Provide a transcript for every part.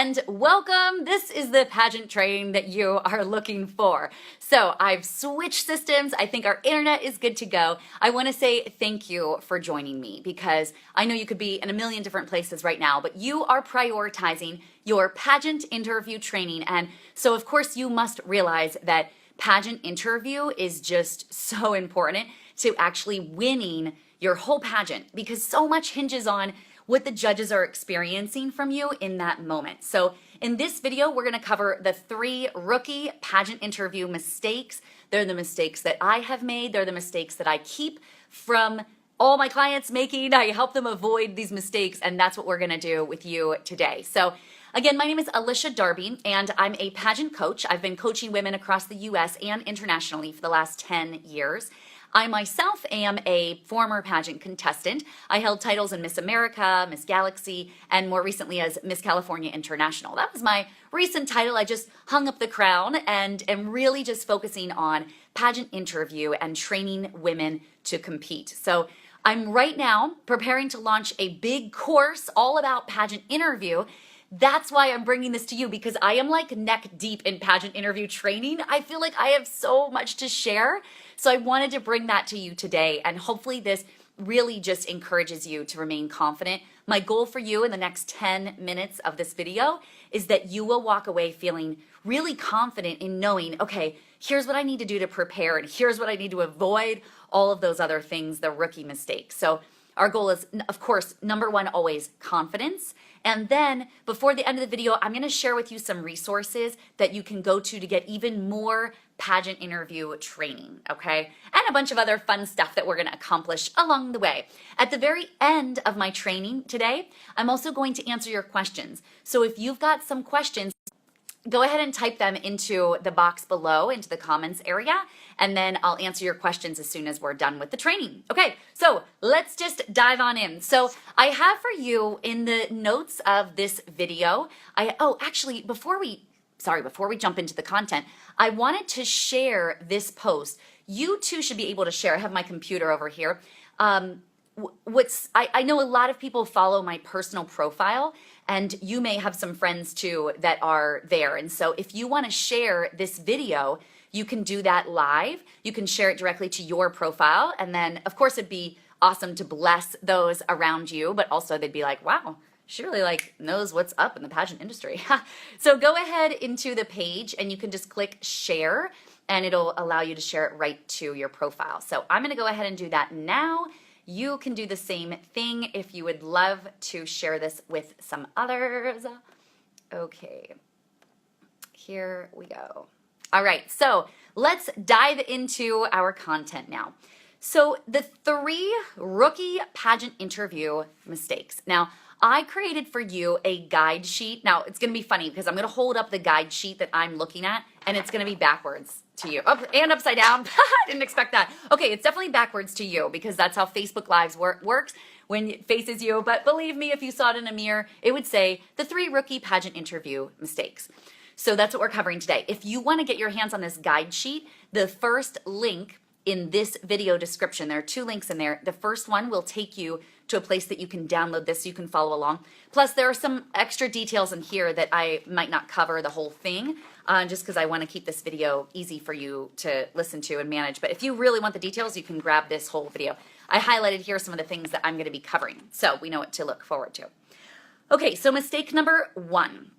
and welcome. This is the pageant training that you are looking for. So I've switched systems. I think our internet is good to go. I want to say thank you for joining me because I know you could be in a million different places right now, but you are prioritizing your pageant interview training. And so of course you must realize that pageant interview is just so important to actually winning your whole pageant because so much hinges on what the judges are experiencing from you in that moment. So in this video, we're going to cover the 3 rookie pageant interview mistakes. They're the mistakes that I have made. They're the mistakes that I keep from all my clients making. I help them avoid these mistakes, and that's what we're going to do with you today. So again, my name is Alycia Darby, and I'm a pageant coach. I've been coaching women across the US and internationally for the last 10 years. I myself am a former pageant contestant. I held titles in Miss America, Miss Galaxy, and more recently as Miss California International. That was my recent title. I just hung up the crown and am really just focusing on pageant interview and training women to compete. So I'm right now preparing to launch a big course all about pageant interview. That's why I'm bringing this to you, because I am like neck deep in pageant interview training. I feel like I have so much to share. So I wanted to bring that to you today, and hopefully this really just encourages you to remain confident. My goal for you in the next 10 minutes of this video is that you will walk away feeling really confident in knowing, okay, here's what I need to do to prepare, and here's what I need to avoid, all of those other things, the rookie mistakes. So our goal is, of course, number 1, always confidence. And then before the end of the video, I'm going to share with you some resources that you can go to get even more pageant interview training, okay? And a bunch of other fun stuff that we're going to accomplish along the way. At the very end of my training today, I'm also going to answer your questions. So if you've got some questions, go ahead and type them into the box below, into the comments area, and then I'll answer your questions as soon as we're done with the training. Okay, so let's just dive on in. So I have for you in the notes of this video, actually, before we jump into the content, I wanted to share this post. You too should be able to share. I have my computer over here. I know a lot of people follow my personal profile, and you may have some friends too that are there. And so if you want to share this video, you can do that live. You can share it directly to your profile. And then of course it'd be awesome to bless those around you, but also they'd be like, wow, she really knows what's up in the pageant industry. So go ahead into the page and you can just click share, and it'll allow you to share it right to your profile. So I'm going to go ahead and do that now. You can do the same thing if you would love to share this with some others. Okay, here we go. All right, so let's dive into our content now. So the 3 rookie pageant interview mistakes. Now, I created for you a guide sheet. Now, it's going to be funny because I'm going to hold up the guide sheet that I'm looking at, and it's going to be backwards to you. Oh, and upside down. I didn't expect that. Okay, it's definitely backwards to you because that's how Facebook Lives works when it faces you. But believe me, if you saw it in a mirror, it would say the 3 rookie pageant interview mistakes. So that's what we're covering today. If you want to get your hands on this guide sheet, the first link in this video description, there are 2 links in there. The first one will take you to a place that you can download this so you can follow along. Plus, there are some extra details in here that I might not cover the whole thing, just because I want to keep this video easy for you to listen to and manage. But if you really want the details, you can grab this whole video. I highlighted here some of the things that I'm going to be covering, so we know what to look forward to. Okay, so mistake number 1.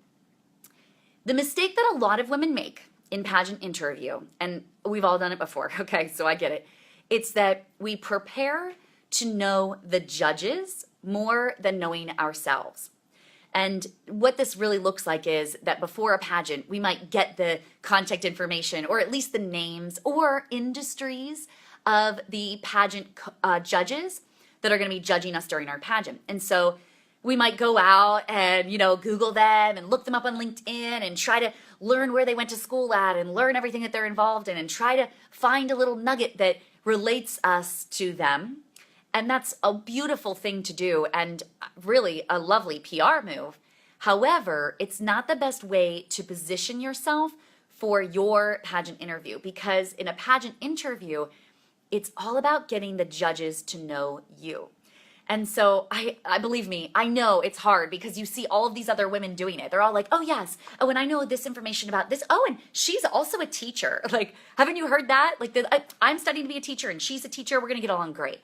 The mistake that a lot of women make in pageant interview, and we've all done it before, okay, so I get it. It's that we prepare to know the judges more than knowing ourselves. And what this really looks like is that before a pageant, we might get the contact information, or at least the names or industries of the pageant judges that are going to be judging us during our pageant. And so we might go out and, Google them and look them up on LinkedIn and try to learn where they went to school at and learn everything that they're involved in and try to find a little nugget that relates us to them. And that's a beautiful thing to do and really a lovely PR move. However, it's not the best way to position yourself for your pageant interview, because in a pageant interview, it's all about getting the judges to know you. And so I believe me, I know it's hard because you see all of these other women doing it. They're all like, oh yes, oh, and I know this information about this. Oh, and she's also a teacher. Like, haven't you heard that? Like, I'm studying to be a teacher and she's a teacher. We're going to get along great.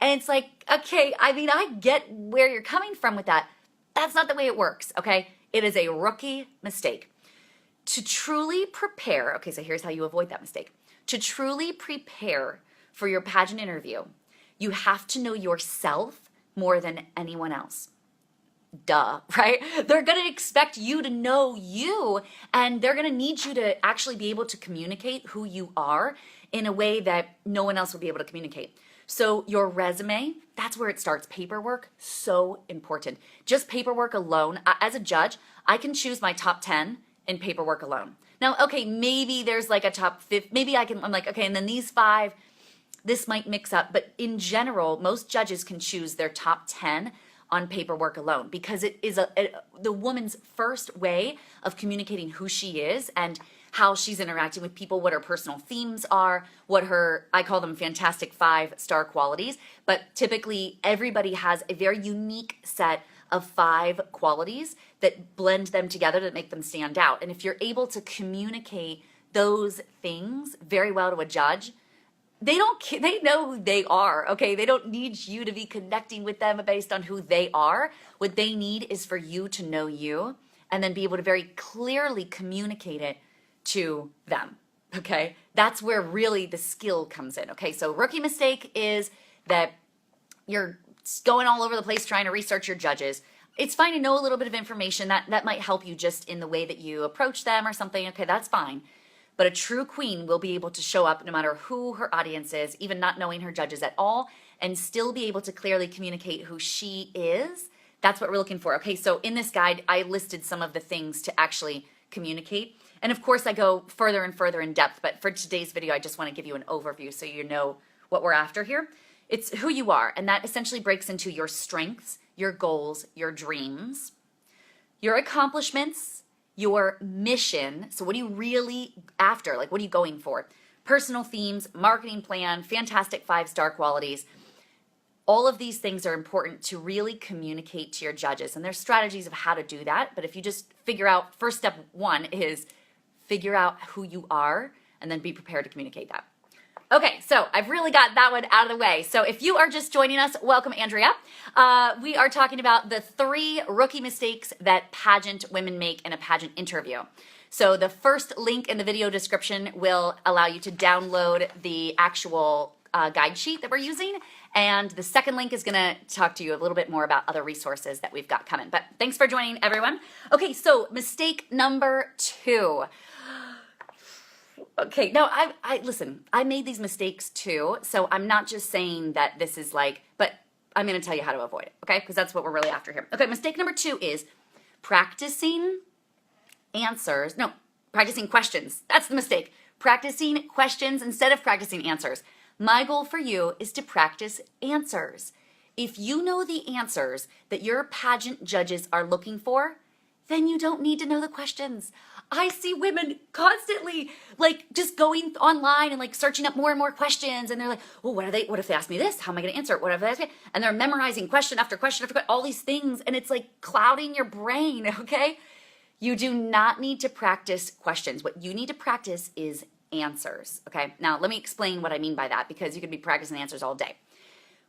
And it's like, okay, I mean, I get where you're coming from with that. That's not the way it works, okay? It is a rookie mistake. To truly prepare, okay, so here's how you avoid that mistake. To truly prepare for your pageant interview, you have to know yourself more than anyone else. Duh, right? They're going to expect you to know you, and they're going to need you to actually be able to communicate who you are in a way that no one else will be able to communicate. So your resume, that's where it starts. Paperwork, so important. Just paperwork alone. As a judge, I can choose my top 10 in paperwork alone. Now, okay, maybe there's like a top 5, maybe I'm like, okay, and then these 5, this might mix up, but in general, most judges can choose their top 10 on paperwork alone because it is the woman's first way of communicating who she is and how she's interacting with people, what her personal themes are, what her, I call them fantastic 5-star qualities, but typically everybody has a very unique set of 5 qualities that blend them together that make them stand out. And if you're able to communicate those things very well to a judge, they know who they are, okay? They don't need you to be connecting with them based on who they are. What they need is for you to know you and then be able to very clearly communicate it to them, okay? That's where really the skill comes in, okay? So rookie mistake is that you're going all over the place trying to research your judges. It's fine to know a little bit of information. That might help you just in the way that you approach them or something, okay? That's fine. But a true queen will be able to show up no matter who her audience is, even not knowing her judges at all, and still be able to clearly communicate who she is. That's what we're looking for. Okay, so in this guide, I listed some of the things to actually communicate. And of course, I go further and further in depth, but for today's video, I just want to give you an overview so you know what we're after here. It's who you are, and that essentially breaks into your strengths, your goals, your dreams, your accomplishments, your mission. So what are you really after? Like, what are you going for? Personal themes, marketing plan, fantastic 5-star qualities. All of these things are important to really communicate to your judges. And there's strategies of how to do that. But if you just figure out, first step 1 is figure out who you are and then be prepared to communicate that. Okay, so I've really got that one out of the way. So if you are just joining us, welcome, Andrea. We are talking about the 3 rookie mistakes that pageant women make in a pageant interview. So the first link in the video description will allow you to download the actual guide sheet that we're using. And the second link is gonna talk to you a little bit more about other resources that we've got coming. But thanks for joining, everyone. Okay, so mistake number 2. Okay, no, listen, I made these mistakes too, so I'm not just saying that this is like, but I'm going to tell you how to avoid it, okay? Because that's what we're really after here. Okay, mistake number 2 is practicing questions. That's the mistake. Practicing questions instead of practicing answers. My goal for you is to practice answers. If you know the answers that your pageant judges are looking for, then you don't need to know the questions. I see women constantly like just going online and like searching up more and more questions, and they're like, well, what if they ask me this? How am I going to answer it? What if they ask me? And they're memorizing question after question after question, all these things, and it's like clouding your brain, okay? You do not need to practice questions. What you need to practice is answers, okay? Now, let me explain what I mean by that, because you could be practicing answers all day.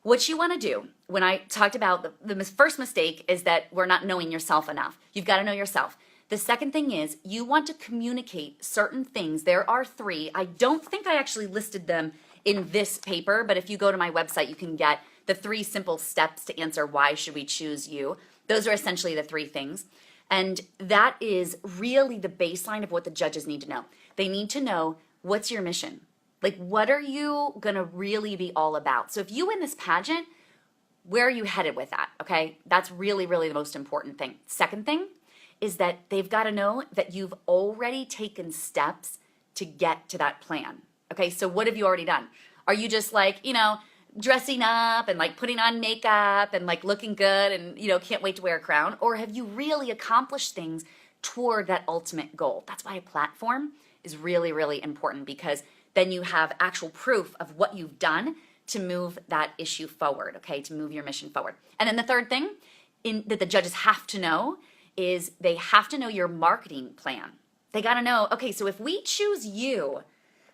What you want to do, when I talked about the first mistake is that we're not knowing yourself enough. You've got to know yourself. The second thing is you want to communicate certain things. There are 3. I don't think I actually listed them in this paper, but if you go to my website, you can get the 3 simple steps to answer why should we choose you. Those are essentially the 3 things. And that is really the baseline of what the judges need to know. They need to know, what's your mission? Like, what are you going to really be all about? So if you win this pageant, where are you headed with that? Okay, that's really, really the most important thing. Second thing is that they've got to know that you've already taken steps to get to that plan. Okay, so what have you already done? Are you just like, dressing up and like putting on makeup and like looking good and, can't wait to wear a crown? Or have you really accomplished things toward that ultimate goal? That's why a platform is really, really important, because then you have actual proof of what you've done to move that issue forward, okay, to move your mission forward. And then the third thing that the judges have to know is they have to know your marketing plan. They got to know, okay, so if we choose you,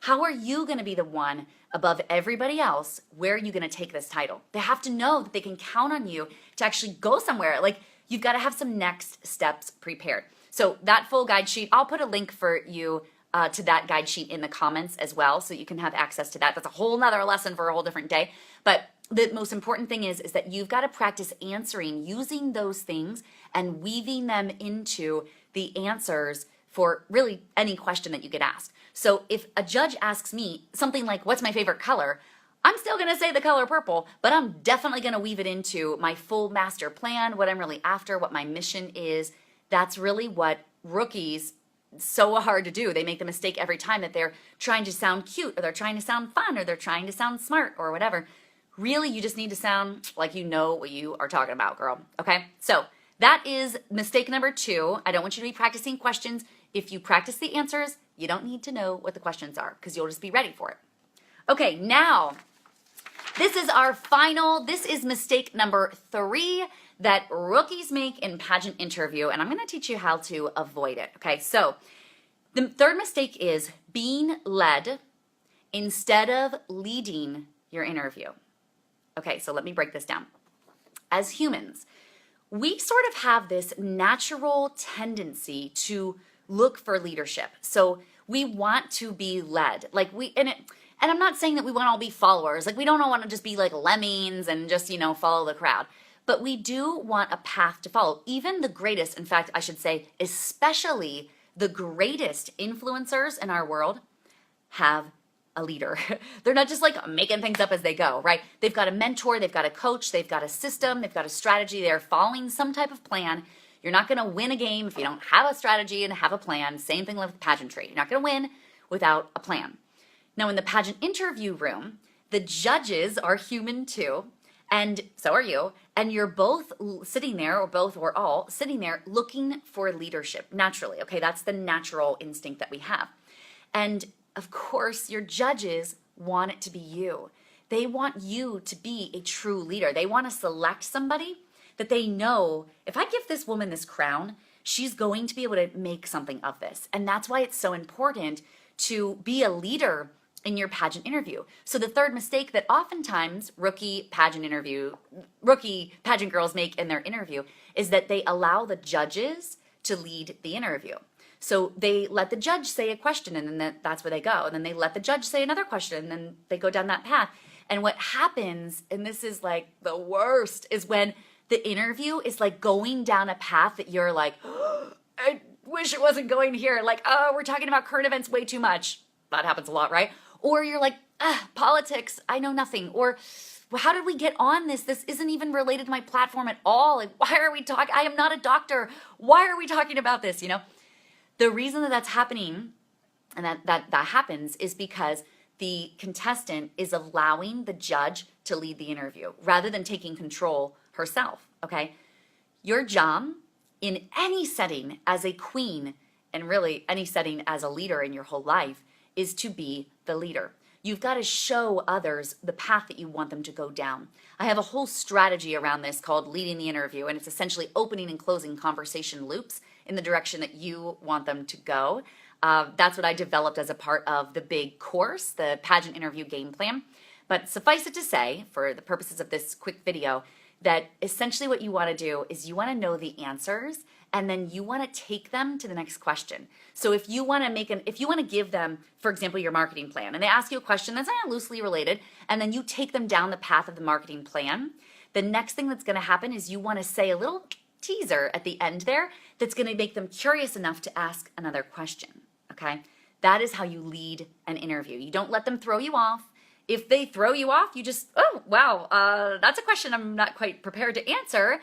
how are you going to be the one above everybody else? Where are you going to take this title? They have to know that they can count on you to actually go somewhere. Like, you've got to have some next steps prepared. So that full guide sheet, I'll put a link for you to that guide sheet in the comments as well, so you can have access to that. That's a whole nother lesson for a whole different day. But the most important thing is that you've got to practice answering, using those things and weaving them into the answers for really any question that you get asked. So if a judge asks me something like, what's my favorite color? I'm still going to say the color purple, but I'm definitely going to weave it into my full master plan, what I'm really after, what my mission is. That's really what rookies, so hard to do. They make the mistake every time that they're trying to sound cute, or they're trying to sound fun, or they're trying to sound smart, or whatever. Really, you just need to sound like you know what you are talking about, girl. Okay? So that is mistake number 2. I don't want you to be practicing questions. If you practice the answers, you don't need to know what the questions are, because you'll just be ready for it. Okay, now, this is our final, this is mistake number 3 that rookies make in pageant interview, and I'm going to teach you how to avoid it. Okay, so the third mistake is being led instead of leading your interview. Okay, so let me break this down. As humans, we sort of have this natural tendency to look for leadership. So we want to be led. Like and I'm not saying that we want to all be followers. Like, we don't all want to just be like lemmings and just, follow the crowd. But we do want a path to follow. Even the greatest, in fact, I should say, especially the greatest influencers in our world have a leader. They're not just like making things up as they go, right? They've got a mentor, they've got a coach, they've got a system, they've got a strategy. They're following some type of plan. You're not going to win a game if you don't have a strategy and have a plan. Same thing with pageantry. You're not going to win without a plan. Now, in the pageant interview room, the judges are human too, and so are you, and you're both sitting there, or both or all sitting there looking for leadership naturally. Okay, that's the natural instinct that we have. And of course, your judges want it to be you. They want you to be a true leader. They want to select somebody that they know, if I give this woman this crown, she's going to be able to make something of this. And that's why it's so important to be a leader in your pageant interview. So the third mistake that oftentimes rookie pageant girls make in their interview is that they allow the judges to lead the interview. So they let the judge say a question, and then that's where they go. And then they let the judge say another question, and then they go down that path. And what happens, and this is like the worst, is when the interview is like going down a path that you're like, oh, I wish it wasn't going here. Like, oh, we're talking about current events way too much. That happens a lot, right? Or you're like, politics, I know nothing. Or, well, how did we get on this? This isn't even related to my platform at all. Like, why are we talking? I am not a doctor. Why are we talking about this? The reason that that's happening and that happens is because the contestant is allowing the judge to lead the interview rather than taking control herself, okay? Your job in any setting as a queen, and really any setting as a leader in your whole life, is to be the leader. You've got to show others the path that you want them to go down. I have a whole strategy around this called leading the interview, and it's essentially opening and closing conversation loops in the direction that you want them to go. That's what I developed as a part of the big course, the pageant interview game plan. But suffice it to say, for the purposes of this quick video, that essentially what you want to do is you want to know the answers, and then you want to take them to the next question. So if you want to give them, for example, your marketing plan, and they ask you a question that's not loosely related, and then you take them down the path of the marketing plan, the next thing that's going to happen is you want to say a little teaser at the end there that's going to make them curious enough to ask another question, okay? That is how you lead an interview. You don't let them throw you off. If they throw you off, you just, oh, wow, that's a question I'm not quite prepared to answer.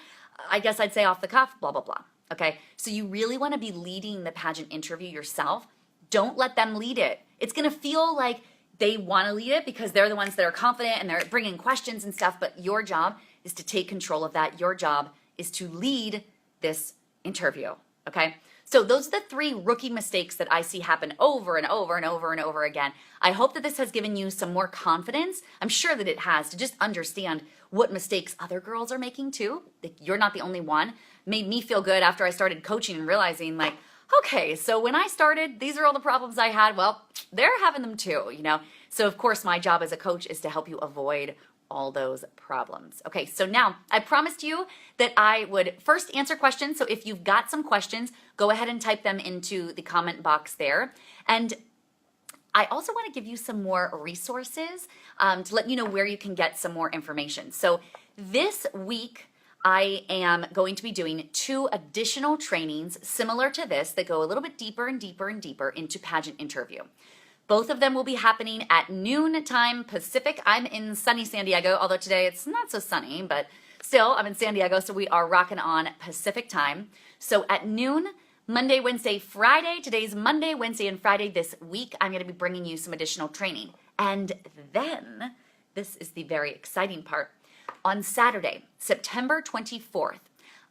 I guess I'd say off the cuff, blah, blah, blah. Okay, so you really want to be leading the pageant interview yourself. Don't let them lead it. It's going to feel like they want to lead it because they're the ones that are confident and they're bringing questions and stuff, but your job is to take control of that. Your job is to lead this interview, okay? So those are the 3 rookie mistakes that I see happen over and over and over and over again. I hope that this has given you some more confidence. I'm sure that it has, to just understand what mistakes other girls are making too. Like, you're not the only one. Made me feel good after I started coaching and realizing, like, okay, so when I started, these are all the problems I had. Well, they're having them too, you know? So of course my job as a coach is to help you avoid all those problems. Okay, so now I promised you that I would first answer questions. So if you've got some questions, go ahead and type them into the comment box there. And I also want to give you some more resources to let you know where you can get some more information. So this week, I am going to be doing 2 additional trainings similar to this that go a little bit deeper and deeper and deeper into pageant interview. Both of them will be happening at noon time Pacific. I'm in sunny San Diego, although today it's not so sunny, but still I'm in San Diego, so we are rocking on Pacific time. So at noon, Monday, Wednesday, Friday, today's Monday, Wednesday, and Friday this week, I'm going to be bringing you some additional training. And then, this is the very exciting part, on Saturday, September 24th,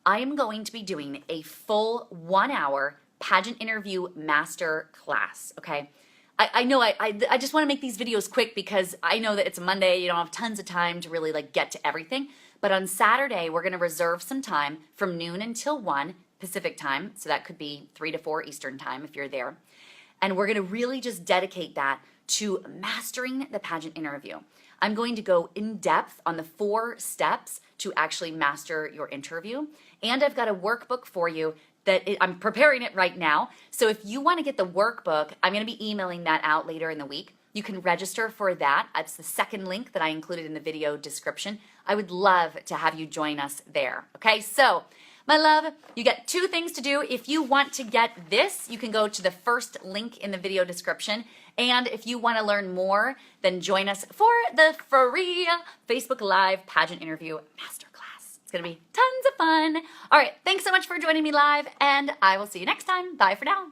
I am going to be doing a full 1-hour pageant interview master class, okay? I know I just want to make these videos quick because I know that it's a Monday, you don't have tons of time to really like get to everything. But on Saturday, we're going to reserve some time from noon until 1 Pacific time. So that could be 3 to 4 Eastern time if you're there. And we're going to really just dedicate that to mastering the pageant interview. I'm going to go in depth on the 4 steps to actually master your interview. And I've got a workbook for you I'm preparing it right now. So if you want to get the workbook, I'm going to be emailing that out later in the week. You can register for that. That's the second link that I included in the video description. I would love to have you join us there. Okay, so my love, you get 2 things to do. If you want to get this, you can go to the first link in the video description. And if you want to learn more, then join us for the free Facebook Live Pageant Interview Masterclass. It's going to be tons of fun. All right, thanks so much for joining me live, and I will see you next time. Bye for now.